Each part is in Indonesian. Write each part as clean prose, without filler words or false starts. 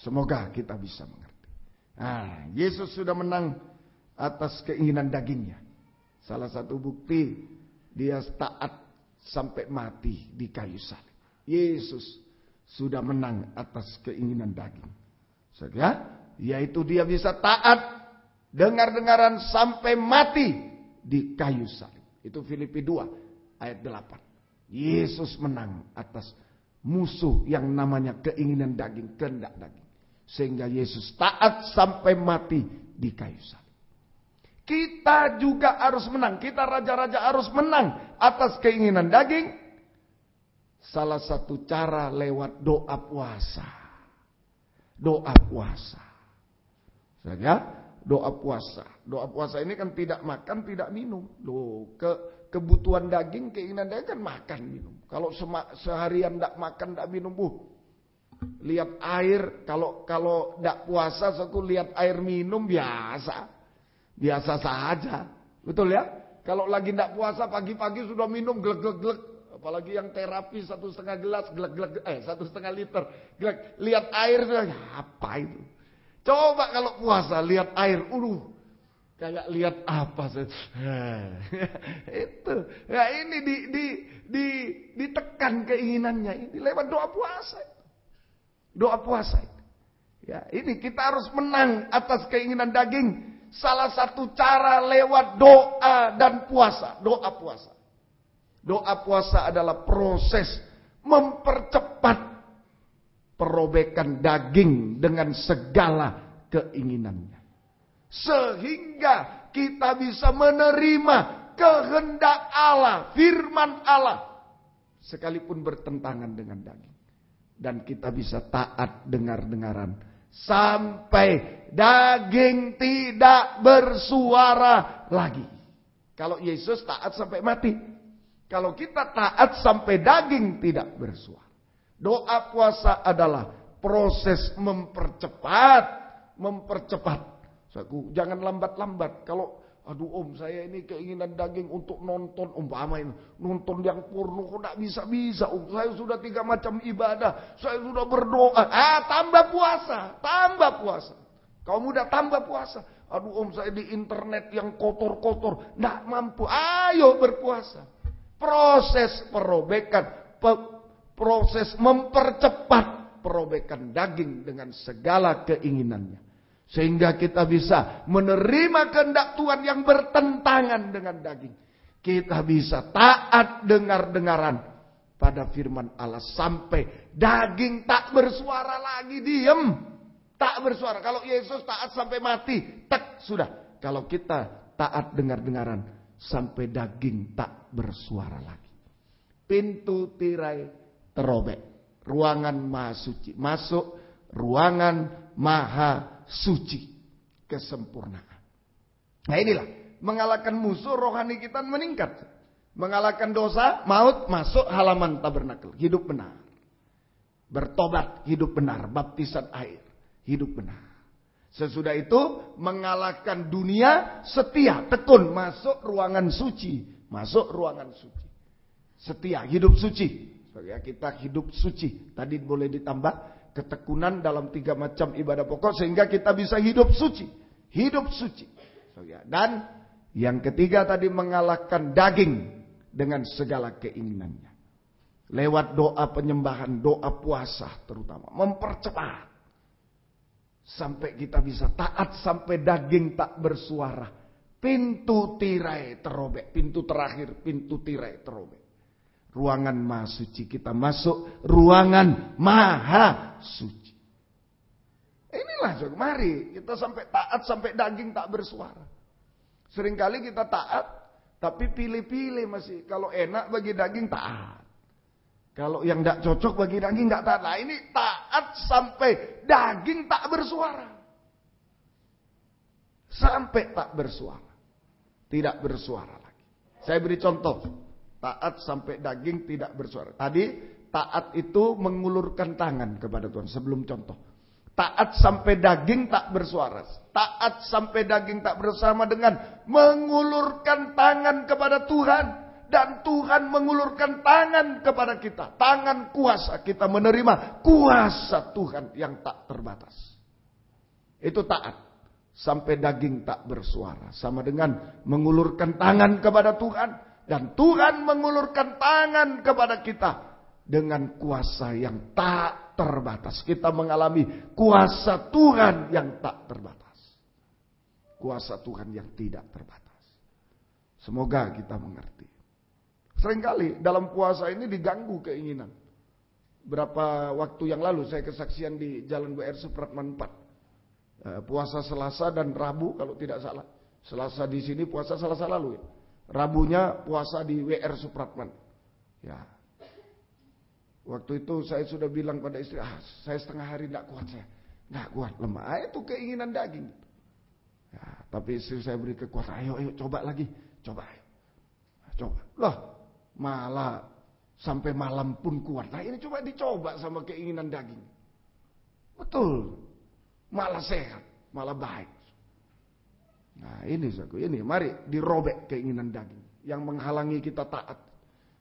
Semoga kita bisa mengerti. Nah, Yesus sudah menang atas keinginan dagingnya. Salah satu bukti dia taat sampai mati di kayu salib. Yesus sudah menang atas keinginan daging. Saudara, yaitu dia bisa taat dengar-dengaran sampai mati di kayu salib. Itu Filipi 2 ayat 8. Yesus menang atas musuh yang namanya keinginan daging, kehendak daging. Sehingga Yesus taat sampai mati di kayu salib. Kita juga harus menang. Kita raja-raja harus menang atas keinginan daging. Salah satu cara lewat doa puasa. Doa puasa. Saja, doa puasa. Doa puasa ini kan tidak makan, tidak minum. Loh, kebutuhan daging, keinginan daging kan makan, minum. Kalau seharian tidak makan, tidak minum, lihat air, kalau tidak puasa, aku lihat air minum biasa saja, betul ya? Kalau lagi tidak puasa pagi-pagi sudah minum glek, apalagi yang terapi 1,5 gelas glek, 1,5 liter glek, lihat air sudah, apa itu? Coba kalau puasa lihat air, kayak lihat apa sih? Itu, ya ini ditekan keinginannya ini lewat doa puasa. Doa puasa. Ya, ini kita harus menang atas keinginan daging. Salah satu cara lewat doa dan puasa. Doa puasa. Doa puasa adalah proses mempercepat perobekan daging dengan segala keinginannya. Sehingga kita bisa menerima kehendak Allah, firman Allah. Sekalipun bertentangan dengan daging. Dan kita bisa taat dengar-dengaran. Sampai daging tidak bersuara lagi. Kalau Yesus taat sampai mati. Kalau kita taat sampai daging tidak bersuara. Doa puasa adalah proses mempercepat. Jangan lambat-lambat. Kalau aduh saya ini keinginan daging untuk nonton, umpama ini nonton yang porno kok tidak bisa. Saya sudah 3 macam ibadah, saya sudah berdoa. Tambah puasa. Kamu udah tambah puasa. Aduh saya di internet yang kotor-kotor, tidak mampu. Ayo berpuasa. Proses perobekan, proses mempercepat perobekan daging dengan segala keinginannya. Sehingga kita bisa menerima kehendak Tuhan yang bertentangan dengan daging. Kita bisa taat dengar-dengaran pada firman Allah. Sampai daging tak bersuara lagi, diam. Tak bersuara. Kalau Yesus taat sampai mati, sudah. Kalau kita taat dengar-dengaran sampai daging tak bersuara lagi. Pintu tirai terobek. Ruangan maha suci. Masuk ruangan maha suci, kesempurnaan. Nah inilah, mengalahkan musuh rohani kita meningkat. Mengalahkan dosa, maut, masuk halaman tabernakel, hidup benar. Bertobat, hidup benar. Baptisan air, hidup benar. Sesudah itu, mengalahkan dunia, setia, tekun, masuk ruangan suci. Masuk ruangan suci. Setia, hidup suci. Ya, kita hidup suci. Tadi boleh ditambah ketekunan dalam 3 macam ibadah pokok sehingga kita bisa hidup suci. Hidup suci. Dan yang ketiga tadi mengalahkan daging dengan segala keinginannya. Lewat doa penyembahan, doa puasa terutama. Mempercepat. Sampai kita bisa taat sampai daging tak bersuara. Pintu tirai terobek. Pintu terakhir, pintu tirai terobek. Ruangan maha suci, kita masuk ruangan maha suci. Inilah, mari kita sampai taat sampai daging tak bersuara. Seringkali kita taat, tapi pilih-pilih masih. Kalau enak bagi daging taat. Kalau yang tidak cocok bagi daging tidak taat. Nah ini taat sampai daging tak bersuara. Sampai tak bersuara. Tidak bersuara lagi. Saya beri contoh. Taat sampai daging tidak bersuara. Tadi taat itu mengulurkan tangan kepada Tuhan. Sebelum contoh. Taat sampai daging tak bersuara. Taat sampai daging tak bersama dengan mengulurkan tangan kepada Tuhan. dan Tuhan mengulurkan tangan kepada kita. Tangan kuasa, kita menerima kuasa Tuhan yang tak terbatas. Itu taat. Sampai daging tak bersuara. Sama dengan mengulurkan tangan kepada Tuhan. Dan Tuhan mengulurkan tangan kepada kita. Dengan kuasa yang tak terbatas. Kita mengalami kuasa Tuhan yang tak terbatas. Kuasa Tuhan yang tidak terbatas. Semoga kita mengerti. Seringkali dalam puasa ini diganggu keinginan. Berapa waktu yang lalu saya kesaksian di Jalan WR Supratman 4. Puasa Selasa dan Rabu kalau tidak salah. Selasa di sini, puasa Selasa lalu ya. Rabunya puasa di WR Supratman. Ya. Waktu itu saya sudah bilang pada istri, saya setengah hari tidak kuat saya. Tidak kuat, lemah. Itu keinginan daging. Ya, tapi istri saya beri kekuatan, ayo coba lagi. Coba. Loh, malah sampai malam pun kuat. Nah ini coba dicoba sama keinginan daging. Betul. Malah sehat, malah baik. Nah ini mari dirobek keinginan daging. Yang menghalangi kita taat.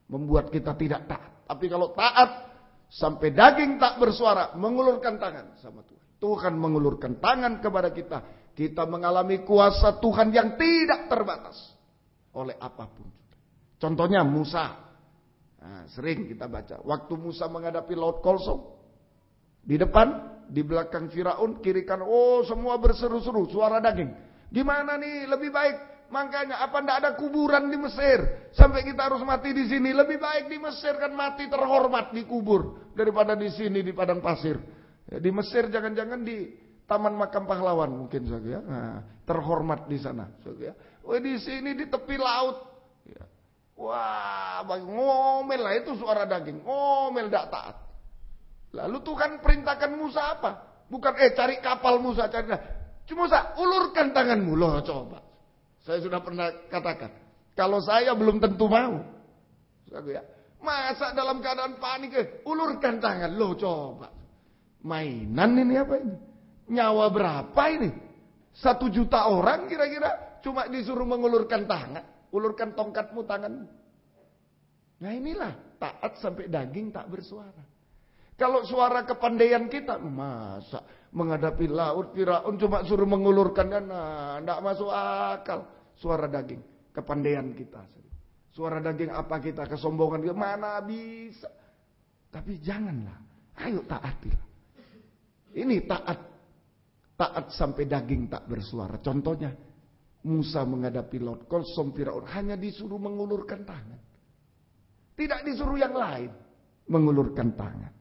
Membuat kita tidak taat. Tapi kalau taat, sampai daging tak bersuara, mengulurkan tangan sama Tuhan. Tuhan mengulurkan tangan kepada kita. Kita mengalami kuasa Tuhan yang tidak terbatas. Oleh apapun. Contohnya Musa. Nah, sering kita baca. Waktu Musa menghadapi Laut Kolsom. Di depan, di belakang Firaun, kiri kanan. Oh semua berseru-seru, suara daging. Gimana nih lebih baik? Makanya apa ndak ada kuburan di Mesir? Sampai kita harus mati di sini. Lebih baik di Mesir kan mati terhormat dikubur. Daripada di sini di padang pasir. Ya, di Mesir jangan-jangan di Taman Makam Pahlawan mungkin saja. Nah, terhormat di sana. Ya. Oh di sini di tepi laut. Ya. Wah, ngomel lah itu suara daging. Ngomel tidak taat. Lalu Tuhan perintahkan Musa apa? Bukan cari kapal Musa, cari. Cuma Musa, ulurkan tanganmu. Loh coba. Saya sudah pernah katakan. Kalau saya belum tentu mau. Ya. Masa dalam keadaan panik, ulurkan tangan. Loh coba. Mainan ini apa ini? Nyawa berapa ini? 1 juta orang kira-kira. Cuma disuruh mengulurkan tangan. Ulurkan tongkatmu tanganmu. Nah inilah taat sampai daging tak bersuara. Kalau suara kepandaian kita, masa menghadapi laut Firaun cuma suruh mengulurkan, nah tidak masuk akal. Suara daging, kepandaian kita. Suara daging apa kita, kesombongan kita, mana bisa. Tapi janganlah, ayo taatilah. Ini taat. Taat sampai daging tak bersuara. Contohnya, Musa menghadapi Laut Kolsom Firaun hanya disuruh mengulurkan tangan. Tidak disuruh yang lain mengulurkan tangan.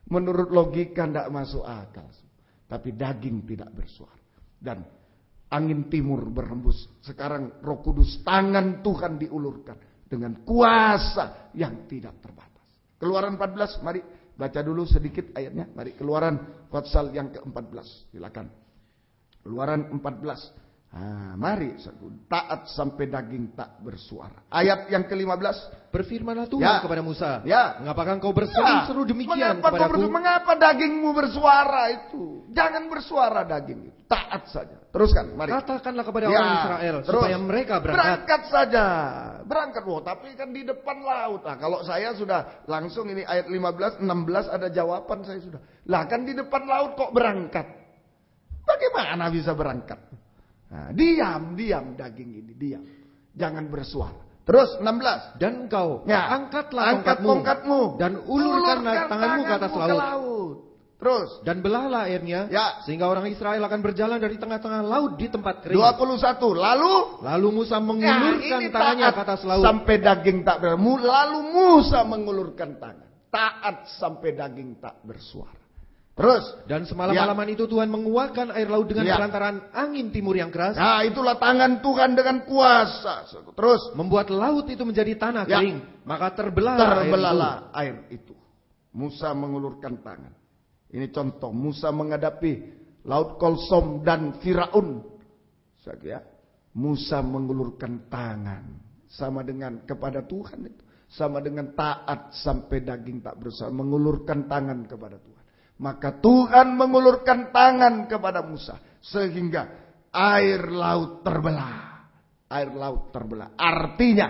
Menurut logika tidak masuk akal. Tapi daging tidak bersuara. Dan angin timur berhembus. Sekarang Roh Kudus, tangan Tuhan diulurkan dengan kuasa yang tidak terbatas. Keluaran 14, mari baca dulu sedikit ayatnya. Mari Keluaran pasal yang ke-14. Silakan. Keluaran 14. Nah, mari taat sampai daging tak bersuara. Ayat yang ke-15. Berfirmanlah Tuhan kepada Musa. Mengapakah engkau berseru-seru demikian kepadaku? Mengapa dagingmu bersuara itu? Jangan bersuara daging itu. Taat saja. Teruskan, mari. Katakanlah kepada orang Israel supaya mereka berangkat. Berangkat saja. Berangkat. Tapi kan di depan laut. Nah, kalau saya sudah langsung ini ayat 15, 16 ada jawaban saya sudah. Lah kan di depan laut kok berangkat? Bagaimana bisa berangkat? Nah, diam daging ini, diam. Jangan bersuara. Terus 16. Dan engkau angkat tongkatmu dan ulurkan tanganmu ke atas laut. Terus. Dan belahlah airnya sehingga orang Israel akan berjalan dari tengah-tengah laut di tempat kering. 21. Lalu Musa mengulurkan tangannya ke atas laut. Sampai daging tak bersuara. Lalu Musa mengulurkan tangan. Taat sampai daging tak bersuara. Terus. Dan semalam-malaman itu Tuhan menguakkan air laut dengan perantaraan angin timur yang keras. Nah itulah tangan Tuhan dengan kuasa. Terus. Membuat laut itu menjadi tanah kering. Maka terbelahlah air itu. Musa mengulurkan tangan. Ini contoh. Musa menghadapi Laut Kolsom dan Firaun. Musa mengulurkan tangan. Sama dengan kepada Tuhan itu. Sama dengan taat sampai daging tak bersuara. Mengulurkan tangan kepada Tuhan. Maka Tuhan mengulurkan tangan kepada Musa. Sehingga air laut terbelah. Air laut terbelah. Artinya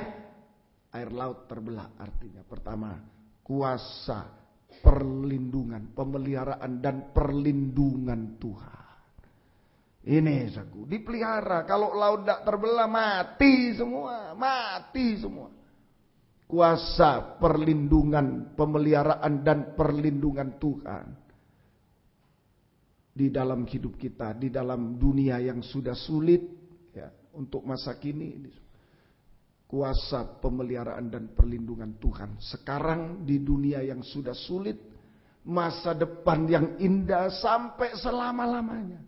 air laut terbelah artinya pertama, kuasa perlindungan, pemeliharaan dan perlindungan Tuhan. Ini saku, dipelihara. Kalau laut tidak terbelah mati semua, mati semua. Kuasa perlindungan, pemeliharaan dan perlindungan Tuhan di dalam hidup kita, di dalam dunia yang sudah sulit ya, untuk masa kini. Kuasa pemeliharaan dan perlindungan Tuhan sekarang di dunia yang sudah sulit, masa depan yang indah sampai selama-lamanya.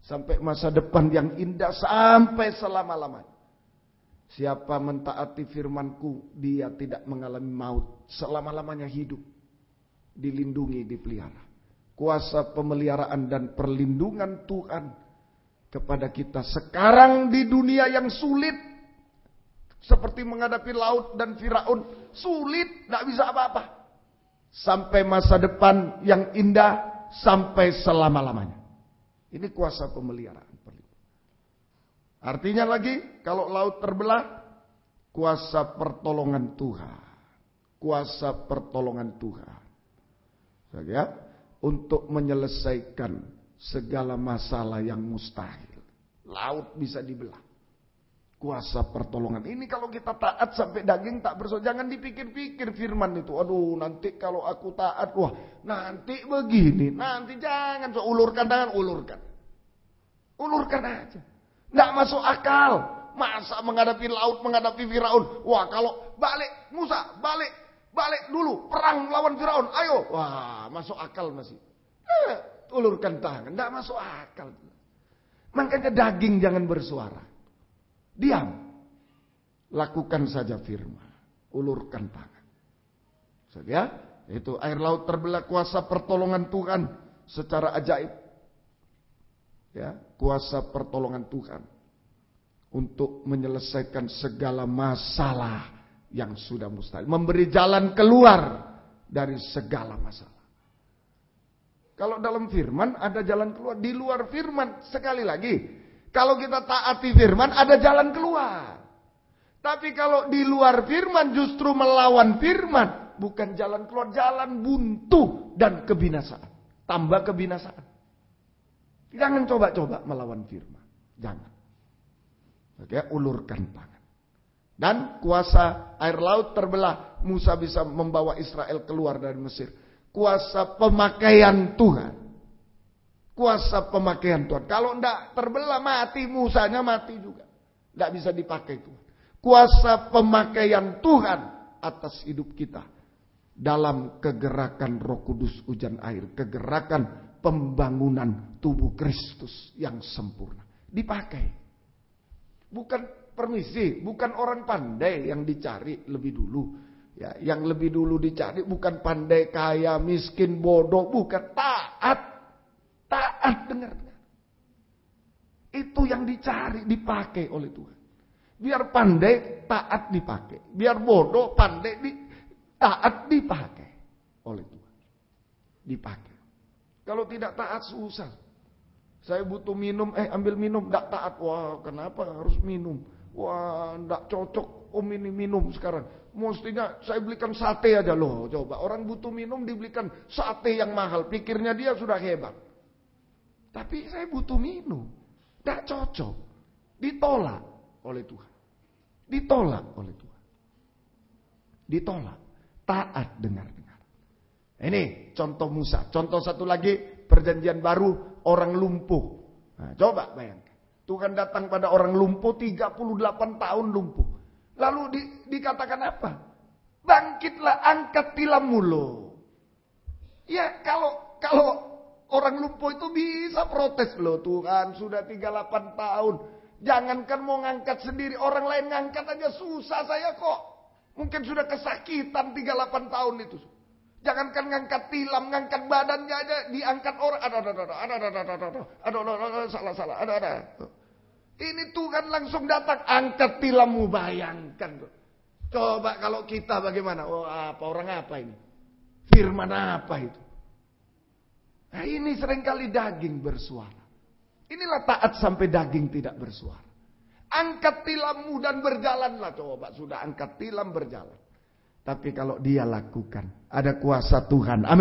Sampai masa depan yang indah sampai selama-lamanya. Siapa mentaati firman-Ku, dia tidak mengalami maut, selama-lamanya hidup, dilindungi, dipelihara. Kuasa pemeliharaan dan perlindungan Tuhan kepada kita sekarang di dunia yang sulit, seperti menghadapi laut dan Firaun, sulit, tidak bisa apa-apa. Sampai masa depan yang indah, sampai selama-lamanya. Ini kuasa pemeliharaan. Artinya lagi, kalau laut terbelah, kuasa pertolongan Tuhan. Kuasa pertolongan Tuhan. Ya, untuk menyelesaikan segala masalah yang mustahil. Laut bisa dibelah. Kuasa pertolongan. Ini kalau kita taat sampai daging tak bersalah. Jangan dipikir-pikir firman itu. Aduh, nanti kalau aku taat, wah nanti begini. Nanti jangan. So, ulurkan tangan, ulurkan. Ulurkan aja. Nggak masuk akal. Masa menghadapi laut, menghadapi Firaun. Wah kalau balik, Musa, balik dulu. Perang lawan Firaun, ayo. Wah masuk akal masih. Ulurkan tangan, nggak masuk akal. Makanya daging jangan bersuara. Diam. Lakukan saja firman. Ulurkan tangan. Ya, itu air laut terbelah, kuasa pertolongan Tuhan secara ajaib. Ya, kuasa pertolongan Tuhan untuk menyelesaikan segala masalah yang sudah mustahil, memberi jalan keluar dari segala masalah. Kalau dalam firman ada jalan keluar, di luar firman sekali lagi, kalau kita taati firman ada jalan keluar. Tapi kalau di luar firman justru melawan firman, bukan jalan keluar, jalan buntu dan kebinasaan. Tambah kebinasaan. Jangan coba-coba melawan firman. Jangan. Oke, ulurkan tangan. Dan kuasa air laut terbelah, Musa bisa membawa Israel keluar dari Mesir. Kuasa pemakaian Tuhan. Kuasa pemakaian Tuhan. Kalau tidak terbelah mati, Musanya mati juga. Tidak bisa dipakai Tuhan. Kuasa pemakaian Tuhan atas hidup kita. Dalam kegerakan Roh Kudus hujan air. Kegerakan pembangunan tubuh Kristus yang sempurna. Dipakai. Bukan permisi, bukan orang pandai yang dicari lebih dulu. Ya, yang lebih dulu dicari bukan pandai, kaya, miskin, bodoh, bukan, taat. Taat, dengar. Itu yang dicari, dipakai oleh Tuhan. Biar pandai, taat dipakai. Biar bodoh, pandai, taat dipakai oleh Tuhan. Dipakai. Kalau tidak taat susah. Saya butuh minum, ambil minum, tidak taat. Wah kenapa harus minum? Wah tidak cocok, om ini minum sekarang. Mestinya saya belikan sate aja loh. Coba orang butuh minum dibelikan sate yang mahal. Pikirnya dia sudah hebat. Tapi saya butuh minum. Tidak cocok. Ditolak oleh Tuhan. Ditolak oleh Tuhan. Ditolak. Taat, dengar. Ini contoh Musa. Contoh satu lagi, perjanjian baru, orang lumpuh. Nah, coba bayangkan. Tuhan datang pada orang lumpuh, 38 tahun lumpuh. Lalu dikatakan apa? Bangkitlah, angkat tilammu loh. Ya kalau orang lumpuh itu bisa protes loh. Tuhan sudah 38 tahun. Jangankan mau ngangkat sendiri, orang lain ngangkat aja susah saya kok. Mungkin sudah kesakitan 38 tahun itu. Jangankan ngangkat tilam, ngangkat badannya aja diangkat orang. Salah. Ada. Ini Tuhan langsung datang, angkat tilammu, bayangkan. Coba kalau kita bagaimana? Oh, orang apa ini? Firman apa itu? Nah, ini seringkali daging bersuara. Inilah taat sampai daging tidak bersuara. Angkat tilammu dan berjalanlah. Coba sudah angkat tilam berjalan. Tapi kalau dia lakukan, ada kuasa Tuhan. Amin.